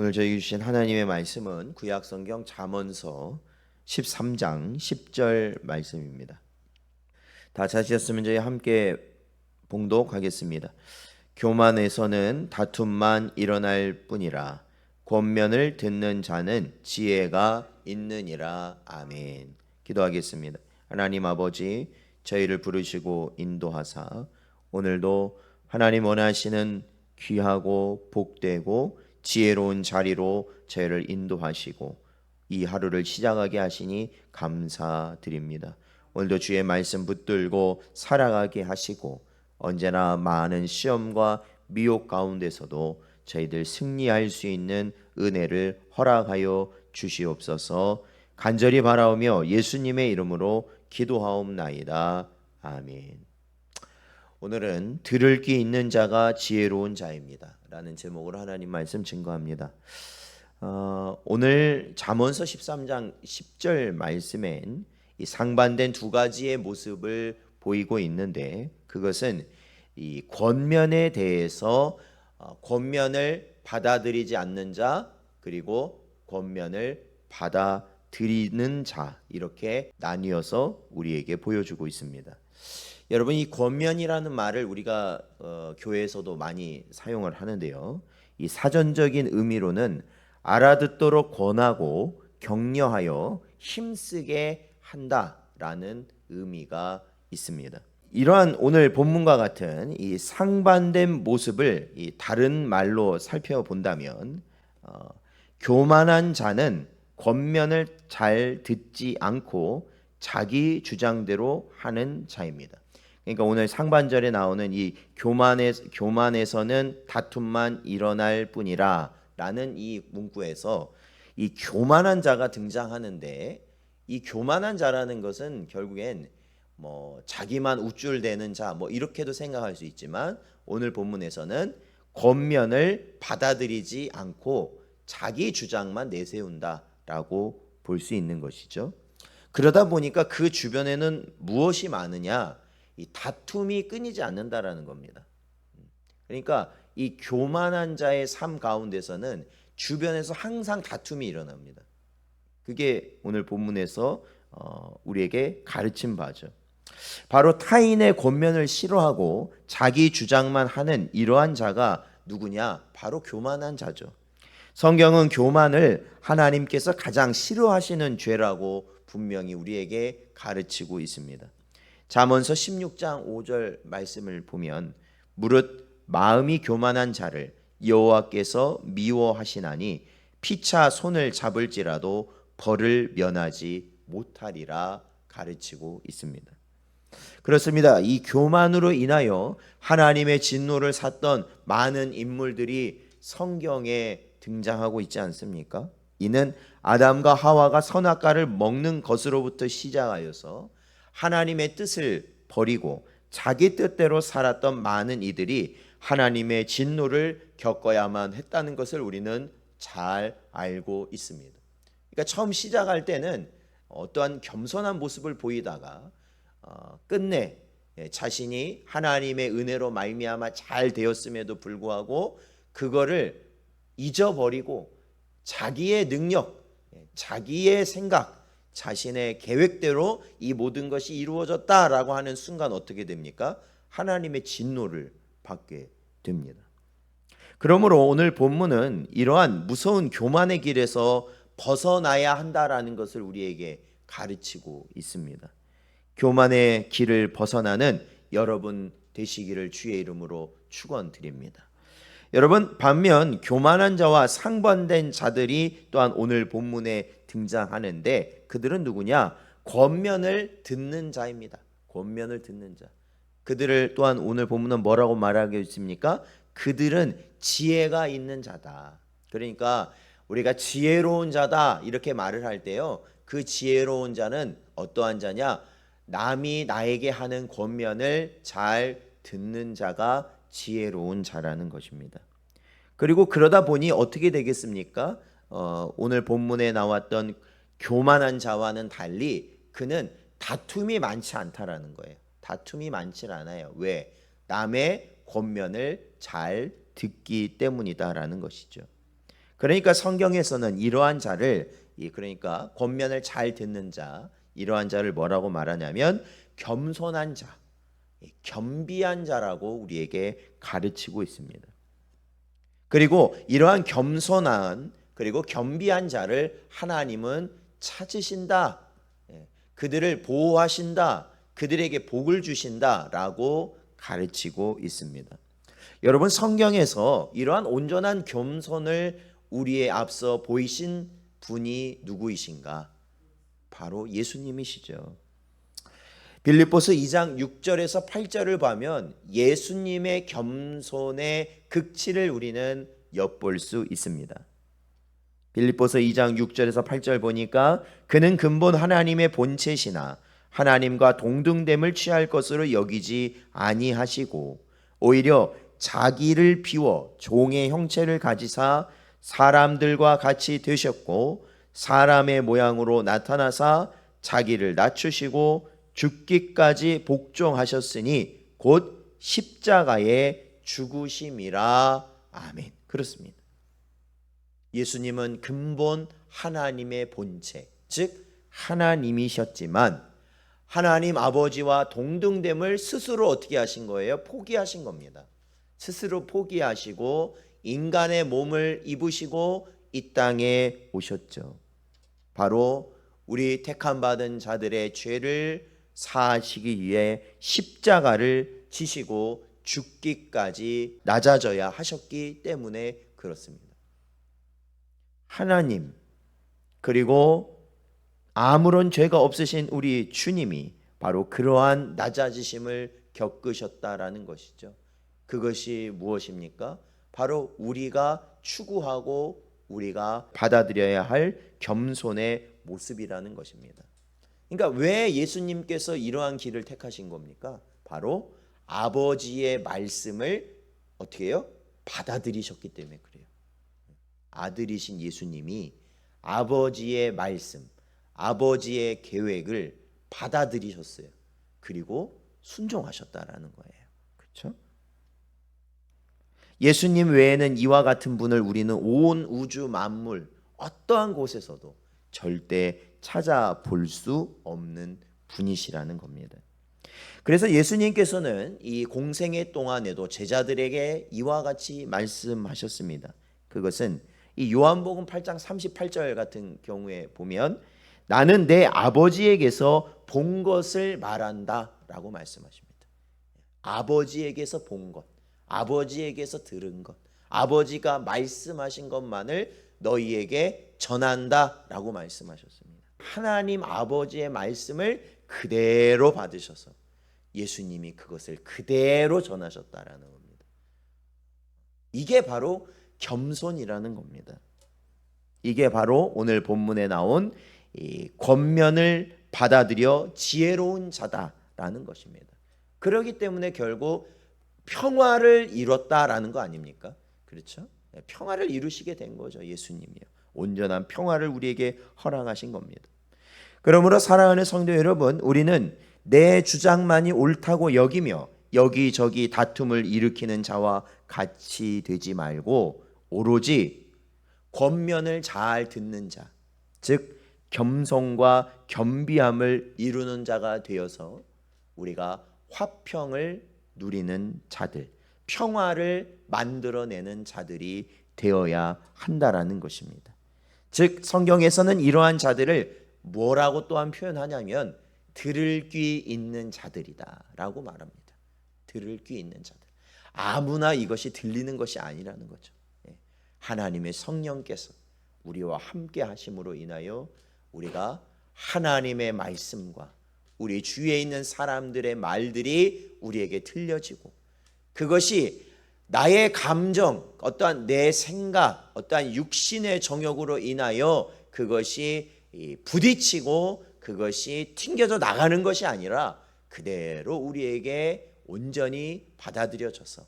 오늘 저에게 주신 하나님의 말씀은 구약성경 잠언서 13장 10절 말씀입니다. 다 찾으셨으면 저희 함께 봉독하겠습니다. 교만에서는 다툼만 일어날 뿐이라 권면을 듣는 자는 지혜가 있느니라. 아멘. 기도하겠습니다. 하나님 아버지, 저희를 부르시고 인도하사 오늘도 하나님 원하시는 귀하고 복되고 지혜로운 자리로 저희를 인도하시고 이 하루를 시작하게 하시니 감사드립니다. 오늘도 주의 말씀 붙들고 살아가게 하시고 언제나 많은 시험과 미혹 가운데서도 저희들 승리할 수 있는 은혜를 허락하여 주시옵소서. 간절히 바라오며 예수님의 이름으로 기도하옵나이다. 아멘. 오늘은 들을 귀 있는 자가 지혜로운 자입니다 라는 제목으로 하나님 말씀 증거합니다. 오늘 잠언서 13장 10절 말씀엔 이 상반된 두 가지의 모습을 보이고 있는데, 그것은 이 권면에 대해서 권면을 받아들이지 않는 자, 그리고 권면을 받아들이는 자, 이렇게 나뉘어서 우리에게 보여주고 있습니다. 여러분, 이 권면이라는 말을 우리가 교회에서도 많이 사용을 하는데요, 이 사전적인 의미로는 알아듣도록 권하고 격려하여 힘쓰게 한다라는 의미가 있습니다. 이러한 오늘 본문과 같은 이 상반된 모습을 이 다른 말로 살펴본다면 교만한 자는 권면을 잘 듣지 않고 자기 주장대로 하는 자입니다. 그러니까 오늘 상반절에 나오는 이 교만에서는 다툼만 일어날 뿐이라 라는 이 문구에서 이 교만한 자가 등장하는데, 이 교만한 자라는 것은 결국엔 자기만 우쭐대는 자 이렇게도 생각할 수 있지만, 오늘 본문에서는 권면을 받아들이지 않고 자기 주장만 내세운다라고 볼 수 있는 것이죠. 그러다 보니까 그 주변에는 무엇이 많으냐? 이 다툼이 끊이지 않는다라는 겁니다. 그러니까 이 교만한 자의 삶 가운데서는 주변에서 항상 다툼이 일어납니다. 그게 오늘 본문에서 우리에게 가르친 바죠. 바로 타인의 권면을 싫어하고 자기 주장만 하는 이러한 자가 누구냐? 바로 교만한 자죠. 성경은 교만을 하나님께서 가장 싫어하시는 죄라고 분명히 우리에게 가르치고 있습니다. 잠언서 16장 5절 말씀을 보면 무릇 마음이 교만한 자를 여호와께서 미워하시나니 피차 손을 잡을지라도 벌을 면하지 못하리라 가르치고 있습니다. 그렇습니다. 이 교만으로 인하여 하나님의 진노를 샀던 많은 인물들이 성경에 등장하고 있지 않습니까? 이는 아담과 하와가 선악과를 먹는 것으로부터 시작하여서 하나님의 뜻을 버리고 자기 뜻대로 살았던 많은 이들이 하나님의 진노를 겪어야만 했다는 것을 우리는 잘 알고 있습니다. 그러니까 처음 시작할 때는 어떠한 겸손한 모습을 보이다가 끝내 자신이 하나님의 은혜로 말미암아 잘 되었음에도 불구하고 그거를 잊어버리고 자기의 능력, 자기의 생각, 자신의 계획대로 이 모든 것이 이루어졌다라고 하는 순간 어떻게 됩니까? 하나님의 진노를 받게 됩니다. 그러므로 오늘 본문은 이러한 무서운 교만의 길에서 벗어나야 한다라는 것을 우리에게 가르치고 있습니다. 교만의 길을 벗어나는 여러분 되시기를 주의 이름으로 축원드립니다. 여러분, 반면 교만한 자와 상반된 자들이 또한 오늘 본문에 등장하는데, 그들은 누구냐? 권면을 듣는 자입니다. 권면을 듣는 자. 그들을 또한 오늘 본문은 뭐라고 말하고 있습니까? 그들은 지혜가 있는 자다. 그러니까 우리가 지혜로운 자다 이렇게 말을 할 때요, 그 지혜로운 자는 어떠한 자냐? 남이 나에게 하는 권면을 잘 듣는 자가 지혜로운 자라는 것입니다. 그리고 그러다 보니 어떻게 되겠습니까? 오늘 본문에 나왔던 교만한 자와는 달리 그는 다툼이 많지 않다라는 거예요. 다툼이 많지 않아요. 왜? 남의 권면을 잘 듣기 때문이다라는 것이죠. 그러니까 성경에서는 이러한 자를 그러니까 권면을 잘 듣는 자, 이러한 자를 뭐라고 말하냐면 겸손한 자, 겸비한 자라고 우리에게 가르치고 있습니다. 그리고 이러한 겸손한 그리고 겸비한 자를 하나님은 찾으신다. 그들을 보호하신다. 그들에게 복을 주신다라고 가르치고 있습니다. 여러분, 성경에서 이러한 온전한 겸손을 우리의 앞서 보이신 분이 누구이신가? 바로 예수님이시죠. 빌립보서 2장 6절에서 8절을 보면 예수님의 겸손의 극치를 우리는 엿볼 수 있습니다. 빌립보서 2장 6절에서 8절 보니까 그는 근본 하나님의 본체시나 하나님과 동등됨을 취할 것으로 여기지 아니하시고 오히려 자기를 비워 종의 형체를 가지사 사람들과 같이 되셨고 사람의 모양으로 나타나사 자기를 낮추시고 죽기까지 복종하셨으니 곧 십자가에 죽으심이라. 아멘. 그렇습니다. 예수님은 근본 하나님의 본체, 즉 하나님이셨지만 하나님 아버지와 동등됨을 스스로 어떻게 하신 거예요? 포기하신 겁니다. 스스로 포기하시고 인간의 몸을 입으시고 이 땅에 오셨죠. 바로 우리 택함받은 자들의 죄를 사하시기 위해 십자가를 지시고 죽기까지 낮아져야 하셨기 때문에 그렇습니다. 하나님 그리고 아무런 죄가 없으신 우리 주님이 바로 그러한 낮아지심을 겪으셨다라는 것이죠. 그것이 무엇입니까? 바로 우리가 추구하고 우리가 받아들여야 할 겸손의 모습이라는 것입니다. 그러니까 왜 예수님께서 이러한 길을 택하신 겁니까? 바로 아버지의 말씀을 어떻게 해요? 받아들이셨기 때문에 그래요. 아들이신 예수님이 아버지의 말씀, 아버지의 계획을 받아들이셨어요. 그리고 순종하셨다라는 거예요. 그렇죠? 예수님 외에는 이와 같은 분을 우리는 온 우주 만물 어떠한 곳에서도 절대 찾아볼 수 없는 분이시라는 겁니다. 그래서 예수님께서는 이 공생애 동안에도 제자들에게 이와 같이 말씀하셨습니다. 그것은 이 요한복음 8장 38절 같은 경우에 보면 나는 내 아버지에게서 본 것을 말한다 라고 말씀하십니다. 아버지에게서 본 것, 아버지에게서 들은 것, 아버지가 말씀하신 것만을 너희에게 전한다 라고 말씀하셨습니다. 하나님 아버지의 말씀을 그대로 받으셔서 예수님이 그것을 그대로 전하셨다라는 겁니다. 이게 바로 겸손이라는 겁니다. 이게 바로 오늘 본문에 나온 이 권면을 받아들여 지혜로운 자다라는 것입니다. 그렇기 때문에 결국 평화를 이뤘다라는 거 아닙니까? 그렇죠? 평화를 이루시게 된 거죠. 예수님이요. 온전한 평화를 우리에게 허락하신 겁니다. 그러므로 사랑하는 성도 여러분, 우리는 내 주장만이 옳다고 여기며 여기저기 다툼을 일으키는 자와 같이 되지 말고 오로지 권면을 잘 듣는 자, 즉 겸손과 겸비함을 이루는 자가 되어서 우리가 화평을 누리는 자들, 평화를 만들어내는 자들이 되어야 한다라는 것입니다. 즉 성경에서는 이러한 자들을 뭐라고 또한 표현하냐면 들을 귀 있는 자들이다라고 말합니다. 들을 귀 있는 자들. 아무나 이것이 들리는 것이 아니라는 거죠. 하나님의 성령께서 우리와 함께 하심으로 인하여 우리가 하나님의 말씀과 우리 주위에 있는 사람들의 말들이 우리에게 들려지고 그것이 나의 감정, 어떠한 내 생각, 어떠한 육신의 정욕으로 인하여 그것이 부딪히고 그것이 튕겨져 나가는 것이 아니라 그대로 우리에게 온전히 받아들여져서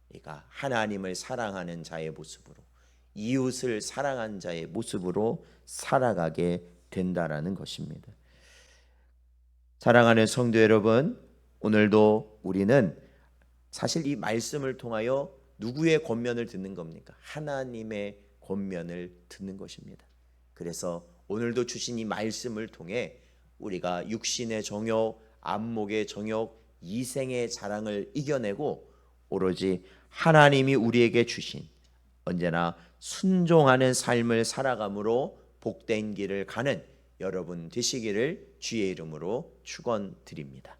그러니까 하나님을 사랑하는 자의 모습으로 이웃을 사랑하는 자의 모습으로 살아가게 된다라는 것입니다. 사랑하는 성도 여러분, 오늘도 우리는 사실 이 말씀을 통하여 누구의 권면을 듣는 겁니까? 하나님의 권면을 듣는 것입니다. 그래서 오늘도 주신 이 말씀을 통해 우리가 육신의 정욕, 안목의 정욕, 이생의 자랑을 이겨내고 오로지 하나님이 우리에게 주신 언제나 순종하는 삶을 살아감으로 복된 길을 가는 여러분 되시기를 주의 이름으로 축원드립니다.